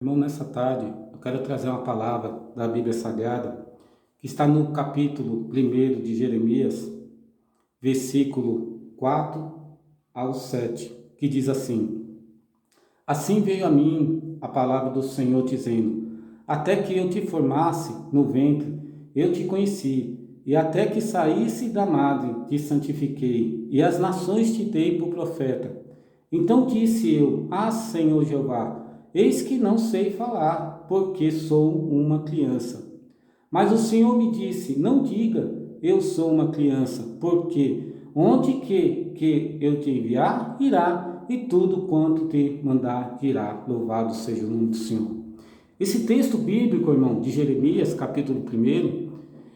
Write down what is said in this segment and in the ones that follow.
Irmão, nessa tarde eu quero trazer uma palavra da Bíblia Sagrada que está no capítulo 1 de Jeremias, versículo 4 ao 7, que diz assim: Assim veio a mim a palavra do Senhor dizendo: Até que eu te formasse no ventre, eu te conheci, e até que saísse da madre, te santifiquei, e as nações te dei por profeta. Então disse eu: Ah, Senhor Jeová, eis que não sei falar, porque sou uma criança. Mas o Senhor me disse: Não diga, eu sou uma criança, porque onde que eu te enviar, irá, e tudo quanto te mandar irá. Louvado seja o nome do Senhor. Esse texto bíblico, irmão, de Jeremias, capítulo 1,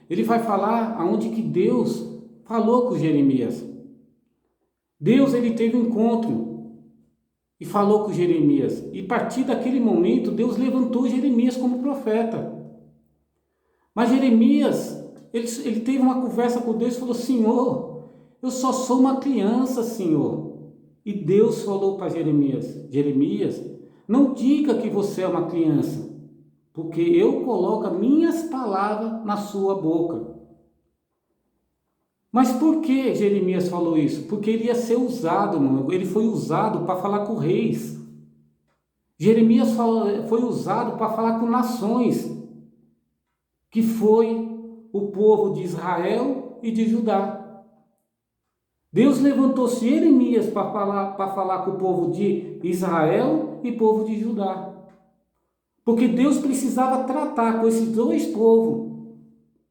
ele vai falar aonde que Deus falou com Jeremias. Deus, ele teve um encontro e falou com Jeremias. E a partir daquele momento, Deus levantou Jeremias como profeta. Mas Jeremias, ele teve uma conversa com Deus e falou: Senhor, eu só sou uma criança, Senhor. E Deus falou para Jeremias: Jeremias, não diga que você é uma criança, porque eu coloco as minhas palavras na sua boca. Mas por que Jeremias falou isso? Porque ele ia ser usado, irmão. Ele foi usado para falar com reis. Jeremias foi usado para falar com nações, que foi o povo de Israel e de Judá. Deus levantou Jeremias para falar com o povo de Israel e povo de Judá. Porque Deus precisava tratar com esses dois povos.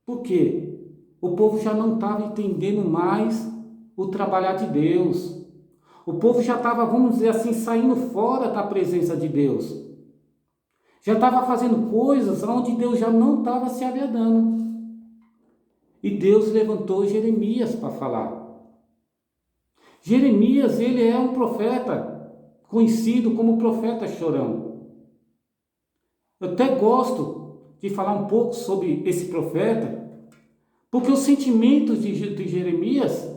Por quê? O povo já não estava entendendo mais o trabalhar de Deus. O povo já estava, vamos dizer assim, saindo fora da presença de Deus. Já estava fazendo coisas onde Deus já não estava se agradando. E Deus levantou Jeremias para falar. Jeremias, ele é um profeta, conhecido como profeta chorão. Eu até gosto de falar um pouco sobre esse profeta, porque os sentimentos de Jeremias,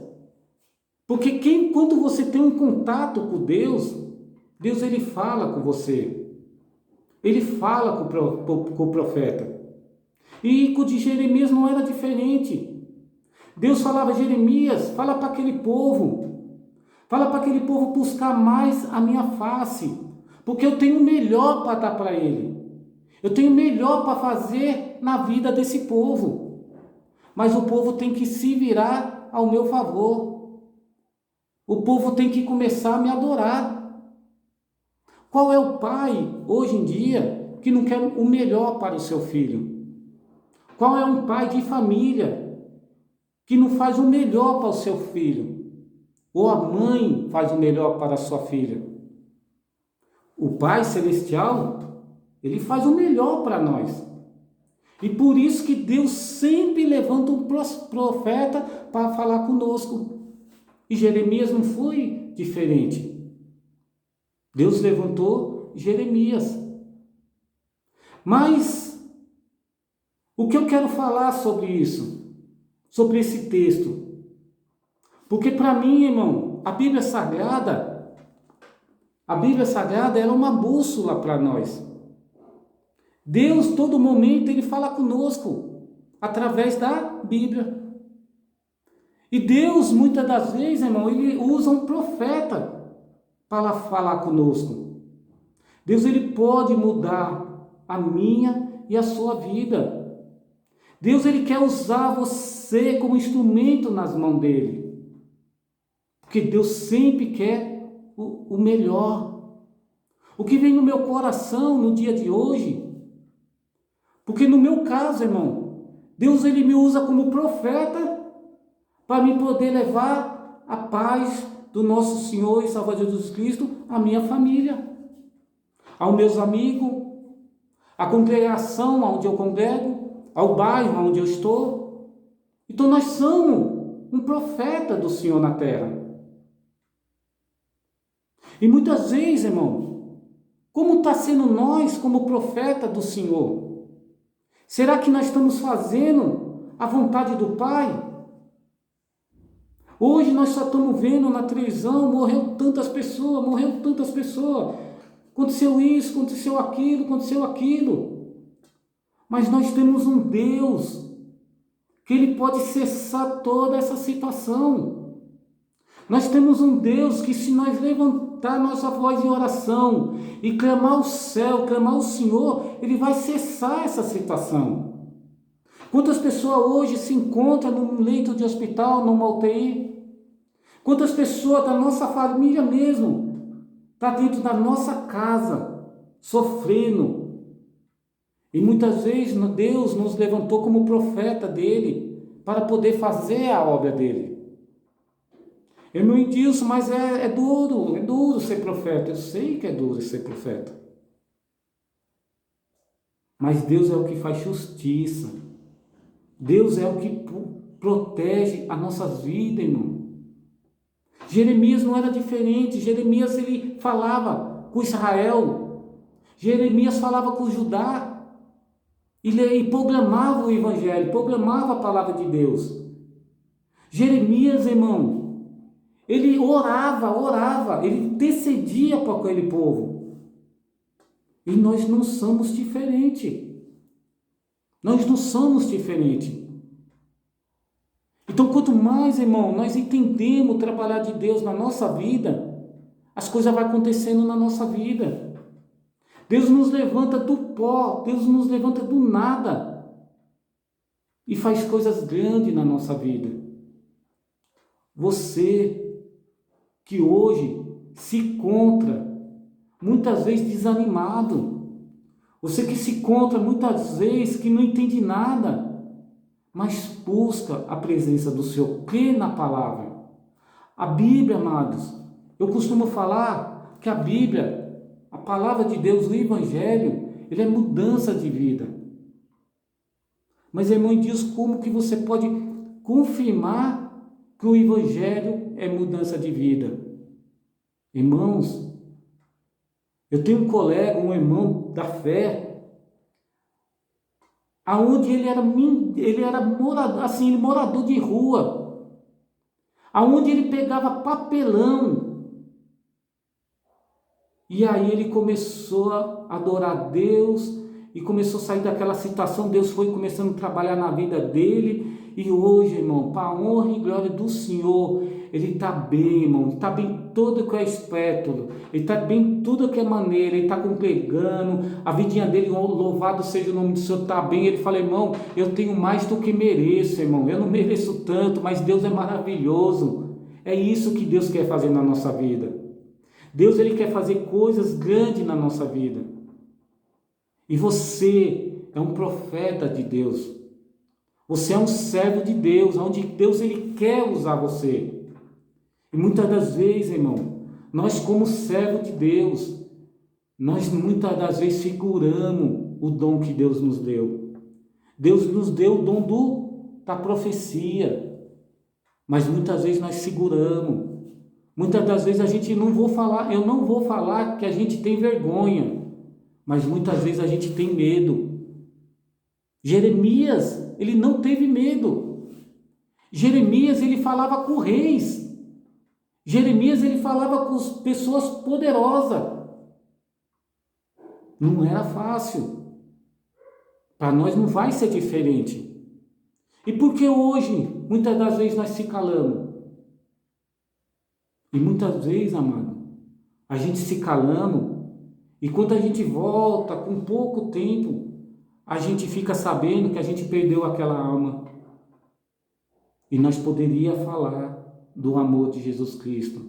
porque quando você tem um contato com Deus, Deus ele fala com você, ele fala com o profeta. E com o de Jeremias não era diferente. Deus falava: Jeremias, fala para aquele povo, buscar mais a minha face, porque eu tenho o melhor para dar para ele, eu tenho o melhor para fazer na vida desse povo, mas o povo tem que se virar ao meu favor, o povo tem que começar a me adorar. Qual é o pai, hoje em dia, que não quer o melhor para o seu filho? Qual é um pai de família que não faz o melhor para o seu filho? Ou a mãe faz o melhor para a sua filha? O Pai Celestial, ele faz o melhor para nós. E por isso que Deus sempre levanta um profeta para falar conosco. E Jeremias não foi diferente. Deus levantou Jeremias. Mas o que eu quero falar sobre isso? Sobre esse texto? Porque para mim, irmão, a Bíblia Sagrada é uma bússola para nós. Deus, todo momento, ele fala conosco através da Bíblia. E Deus, muitas das vezes, irmão, ele usa um profeta para falar conosco. Deus, ele pode mudar a minha e a sua vida. Deus, ele quer usar você como instrumento nas mãos dele. Porque Deus sempre quer o melhor. O que vem no meu coração no dia de hoje, porque no meu caso, irmão, Deus ele me usa como profeta para me poder levar a paz do nosso Senhor e Salvador Jesus Cristo à minha família, aos meus amigos, à congregação onde eu congrego, ao bairro onde eu estou. Então nós somos um profeta do Senhor na terra. E muitas vezes, irmão, como está sendo nós como profeta do Senhor? Será que nós estamos fazendo a vontade do Pai? Hoje nós só estamos vendo na televisão, morreu tantas pessoas. Aconteceu isso, aconteceu aquilo. Mas nós temos um Deus que Ele pode cessar toda essa situação. Nós temos um Deus que, se nós levantar nossa voz em oração e clamar ao céu, clamar ao Senhor, Ele vai cessar essa situação. Quantas pessoas hoje se encontram num leito de hospital, numa UTI? Quantas pessoas da nossa família mesmo está dentro da nossa casa, sofrendo? E muitas vezes Deus nos levantou como profeta dele para poder fazer a obra dele. Irmão Edilson, mas é duro ser profeta. Eu sei que é duro ser profeta. Mas Deus é o que faz justiça. Deus é o que protege as nossas vidas, irmão. Jeremias não era diferente. Jeremias, ele falava com Israel. Jeremias falava com Judá. E proclamava o Evangelho, proclamava a palavra de Deus. Jeremias, irmão, ele orava, ele intercedia para aquele povo. E nós não somos diferentes. Nós não somos diferentes. Então, quanto mais, irmão, nós entendemos o trabalhar de Deus na nossa vida, as coisas vão acontecendo na nossa vida. Deus nos levanta do pó, Deus nos levanta do nada e faz coisas grandes na nossa vida. Você que hoje se encontra muitas vezes desanimado, você que se encontra muitas vezes que não entende nada, mas busca a presença do Senhor, crê na palavra. A Bíblia, amados, eu costumo falar que a Bíblia, a palavra de Deus, o Evangelho, ele é mudança de vida. Mas, irmão, diz como que você pode confirmar que o Evangelho é mudança de vida? Irmãos, eu tenho um colega, um irmão da fé, aonde ele era morador de rua, aonde ele pegava papelão. E aí ele começou a adorar a Deus e começou a sair daquela situação. Deus foi começando a trabalhar na vida dele. E hoje, irmão, para a honra e glória do Senhor, ele está bem, irmão. Ele está bem em todo que é aspecto. Ele está bem em tudo que é maneira. Ele está congregando. A vidinha dele, louvado seja o nome do Senhor, está bem. Ele fala, irmão, eu tenho mais do que mereço, irmão. Eu não mereço tanto, mas Deus é maravilhoso. É isso que Deus quer fazer na nossa vida. Deus, ele quer fazer coisas grandes na nossa vida. E você é um profeta de Deus. Você é um servo de Deus, onde Deus, ele quer usar você. E muitas das vezes, irmão, nós como servo de Deus, nós muitas das vezes seguramos o dom que Deus nos deu. Deus nos deu o dom da profecia, mas muitas vezes nós seguramos. Muitas das vezes eu não vou falar que a gente tem vergonha, mas muitas vezes a gente tem medo. Jeremias, ele não teve medo. Jeremias, ele falava com reis. Jeremias, ele falava com pessoas poderosas. Não era fácil. Para nós não vai ser diferente. E por que hoje, muitas das vezes nós se calamos? E muitas vezes, amado, a gente se calamos, e quando a gente volta com pouco tempo, a gente fica sabendo que a gente perdeu aquela alma. E nós poderíamos falar do amor de Jesus Cristo.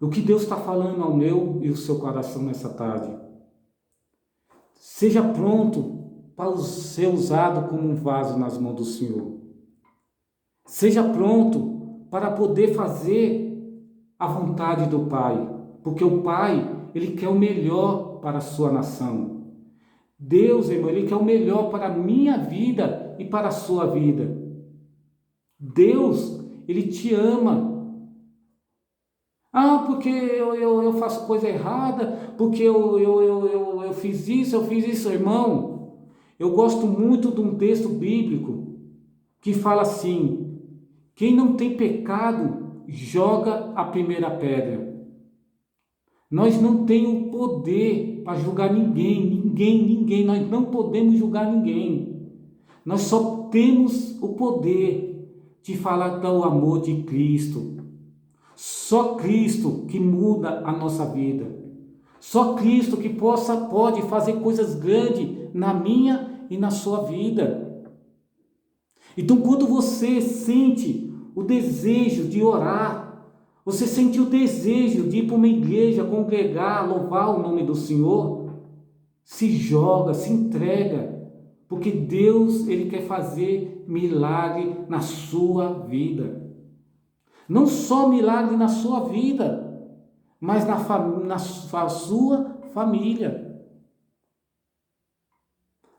O que Deus está falando ao meu e ao seu coração nessa tarde? Seja pronto para ser usado como um vaso nas mãos do Senhor. Seja pronto para poder fazer a vontade do Pai, porque o Pai, ele quer o melhor para a sua nação. Deus, irmão, ele quer o melhor para a minha vida e para a sua vida. Deus, ele te ama. Porque eu faço coisa errada, porque eu fiz isso, irmão. Eu gosto muito de um texto bíblico que fala assim: quem não tem pecado, joga a primeira pedra. Nós não temos o poder para julgar ninguém. Nós não podemos julgar ninguém. Nós só temos o poder de falar do amor de Cristo. Só Cristo que muda a nossa vida. Só Cristo que pode fazer coisas grandes na minha e na sua vida. Então, quando você sente o desejo de orar, você sente o desejo de ir para uma igreja, congregar, louvar o nome do Senhor, se joga, se entrega, porque Deus, Ele quer fazer milagre na sua vida. Não só milagre na sua vida, mas na sua família.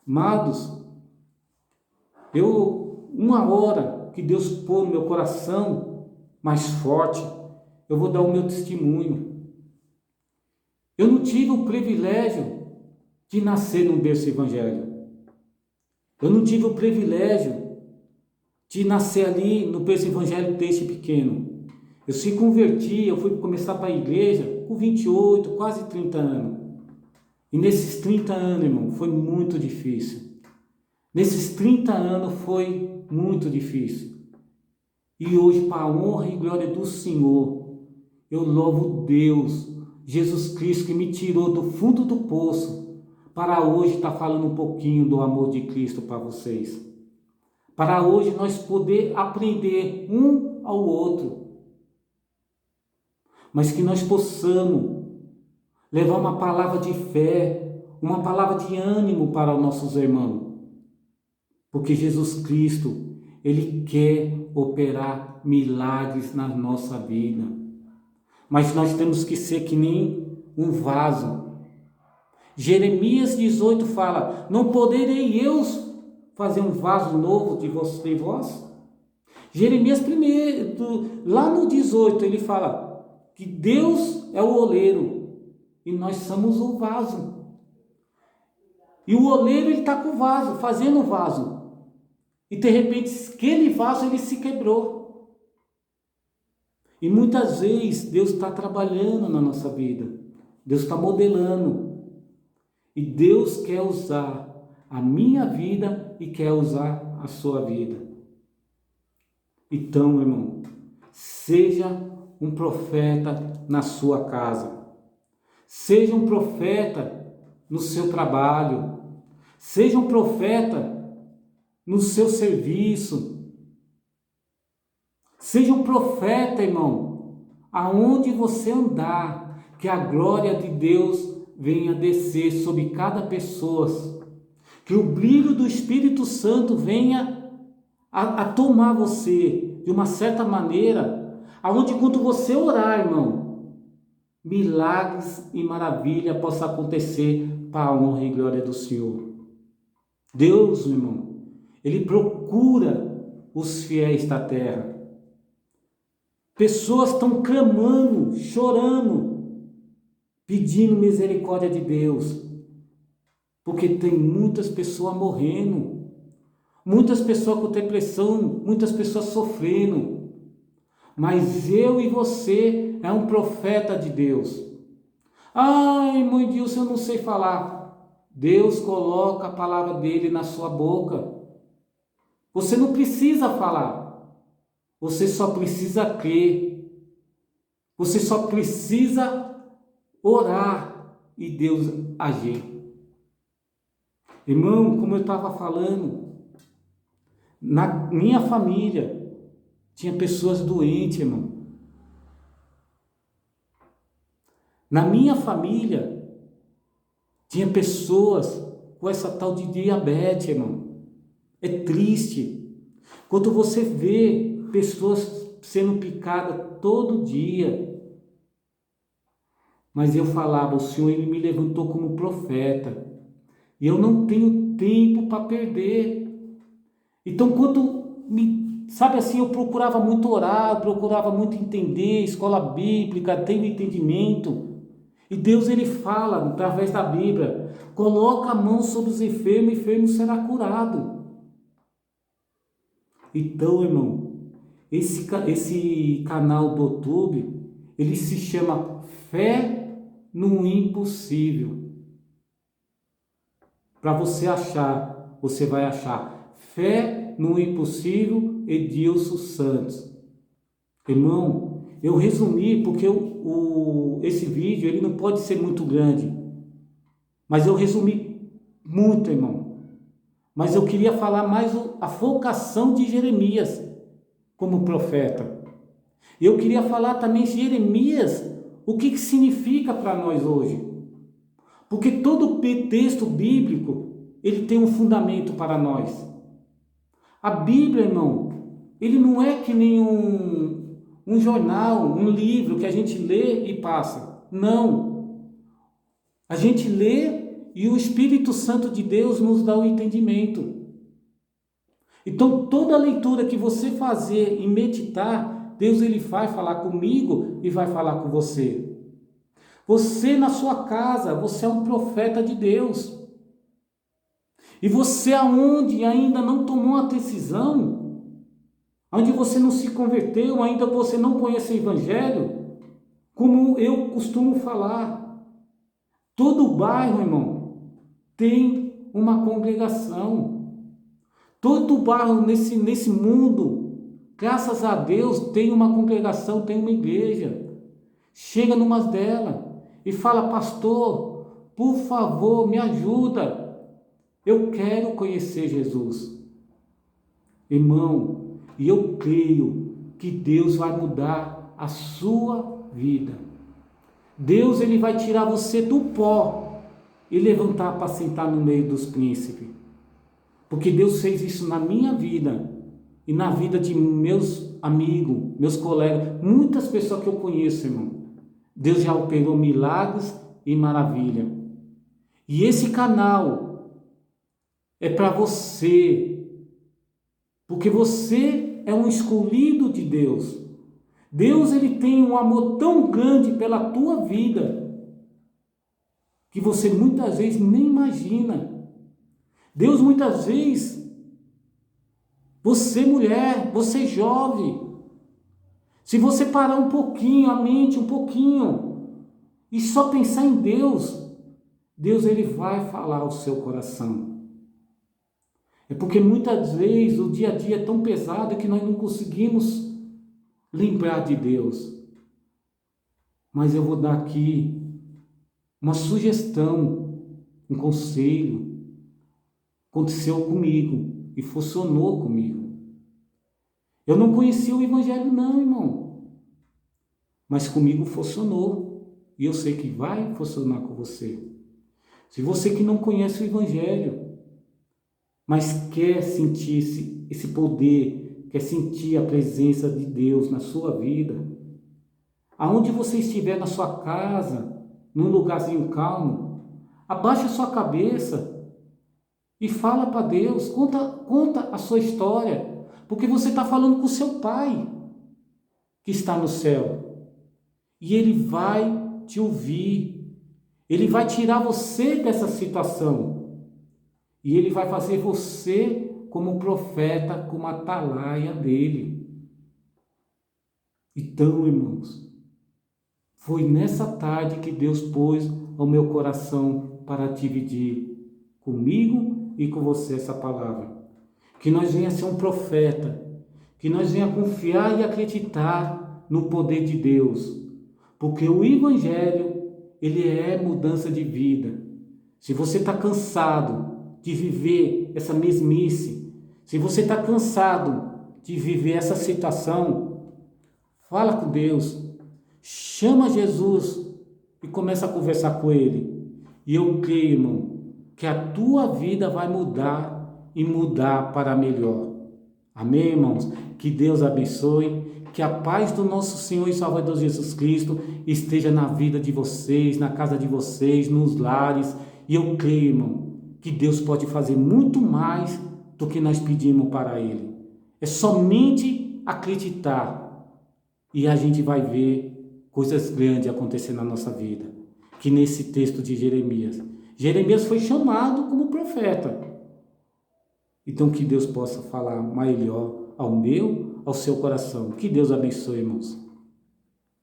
Amados, uma hora que Deus pôr no meu coração mais forte, eu vou dar o meu testemunho. Eu não tive o privilégio de nascer num berço evangélico. Eu não tive o privilégio de nascer ali no berço evangélico desde pequeno. Eu se converti, eu fui começar para a igreja com 28, quase 30 anos. E nesses 30 anos, irmão, foi muito difícil. Nesses 30 anos foi muito difícil. E hoje, para a honra e glória do Senhor, eu louvo Deus, Jesus Cristo, que me tirou do fundo do poço, para hoje estar falando um pouquinho do amor de Cristo para vocês. Para hoje nós poder aprender um ao outro. Mas que nós possamos levar uma palavra de fé, uma palavra de ânimo para os nossos irmãos. Porque Jesus Cristo, Ele quer operar milagres na nossa vida. Mas nós temos que ser que nem um vaso. Jeremias 18 fala: não poderei eu fazer um vaso novo de vós? Jeremias lá no 18 ele fala que Deus é o oleiro e nós somos o vaso. E o oleiro ele está com o vaso, fazendo o vaso. E de repente aquele vaso ele se quebrou. E muitas vezes Deus está trabalhando na nossa vida. Deus está modelando. E Deus quer usar a minha vida e quer usar a sua vida. Então, irmão, seja um profeta na sua casa. Seja um profeta no seu trabalho. Seja um profeta no seu serviço. Seja um profeta, irmão, aonde você andar, que a glória de Deus venha descer sobre cada pessoa, que o brilho do Espírito Santo venha a tomar você de uma certa maneira, aonde quando você orar, irmão, milagres e maravilha possa acontecer para a honra e glória do Senhor. Deus, meu irmão, Ele procura os fiéis da terra. Pessoas estão clamando, chorando, pedindo misericórdia de Deus. Porque tem muitas pessoas morrendo. Muitas pessoas com depressão, muitas pessoas sofrendo. Mas eu e você é um profeta de Deus. Ai, mãe Deus, eu não sei falar. Deus coloca a palavra dele na sua boca. Você não precisa falar. Você só precisa crer. Você só precisa orar e Deus agir. Irmão, como eu estava falando, na minha família tinha pessoas doentes, irmão. Na minha família tinha pessoas com essa tal de diabetes, irmão. É triste. Quando você vê pessoas sendo picadas todo dia. Mas eu falava, o Senhor Ele me levantou como profeta. E eu não tenho tempo para perder. Então, sabe assim, eu procurava muito orar, eu procurava muito entender, escola bíblica, tendo entendimento. E Deus Ele fala, através da Bíblia, coloca a mão sobre os enfermos, o enfermo será curado. Então, irmão, esse canal do YouTube, ele se chama Fé no impossível. Para você achar, você vai achar. Fé no impossível, Edilson Santos. Irmão, eu resumi porque esse vídeo ele não pode ser muito grande. Mas eu resumi muito, irmão. Mas eu queria falar mais a vocação de Jeremias como profeta. Eu queria falar também de Jeremias, o que significa para nós hoje. Porque todo texto bíblico, ele tem um fundamento para nós. A Bíblia, irmão, ele não é que nem um jornal, um livro que a gente lê e passa. Não. A gente lê e o Espírito Santo de Deus nos dá o entendimento. Então, toda leitura que você fazer e meditar, Deus ele vai falar comigo e vai falar com você. Você na sua casa, você é um profeta de Deus. E você aonde ainda não tomou a decisão, onde você não se converteu, ainda você não conhece o Evangelho, como eu costumo falar, todo bairro, irmão, tem uma congregação. Todo bairro nesse mundo, graças a Deus, tem uma congregação, tem uma igreja. Chega numas delas e fala, pastor, por favor, me ajuda. Eu quero conhecer Jesus. Irmão, e eu creio que Deus vai mudar a sua vida. Deus ele vai tirar você do pó e levantar para sentar no meio dos príncipes. Porque Deus fez isso na minha vida e na vida de meus amigos, meus colegas, muitas pessoas que eu conheço, irmão. Deus já operou milagres e maravilha. E esse canal é para você, porque você é um escolhido de Deus. Deus ele tem um amor tão grande pela tua vida que você muitas vezes nem imagina. Deus muitas vezes, você mulher, você jovem, se você parar um pouquinho, a mente um pouquinho, e só pensar em Deus, Deus ele vai falar ao seu coração. É porque muitas vezes o dia a dia é tão pesado que nós não conseguimos lembrar de Deus. Mas eu vou dar aqui uma sugestão, um conselho. Aconteceu comigo e funcionou comigo. Eu não conhecia o Evangelho não, irmão. Mas comigo funcionou. E eu sei que vai funcionar com você. Se você que não conhece o Evangelho, mas quer sentir esse poder, quer sentir a presença de Deus na sua vida, aonde você estiver na sua casa, num lugarzinho calmo, abaixa a sua cabeça e fala para Deus, conta a sua história, porque você está falando com o seu Pai, que está no céu, e Ele vai te ouvir, Ele vai tirar você dessa situação, e Ele vai fazer você como profeta, como atalaia dEle. Então, irmãos, foi nessa tarde que Deus pôs ao meu coração para dividir comigo e com você essa palavra. Que nós venha ser um profeta, que nós venha confiar e acreditar no poder de Deus, porque o Evangelho, ele é mudança de vida. Se você está cansado de viver essa mesmice, se você está cansado de viver essa situação, fala com Deus, chama Jesus e começa a conversar com Ele. E eu creio, irmão, que a tua vida vai mudar e mudar para melhor. Amém, irmãos? Que Deus abençoe, que a paz do nosso Senhor e Salvador Jesus Cristo esteja na vida de vocês, na casa de vocês, nos lares. E eu creio, irmão, que Deus pode fazer muito mais do que nós pedimos para Ele. É somente acreditar e a gente vai ver coisas grandes acontecer na nossa vida. Que nesse texto de Jeremias foi chamado como profeta. Então que Deus possa falar melhor ao meu, ao seu coração. Que Deus abençoe, irmãos.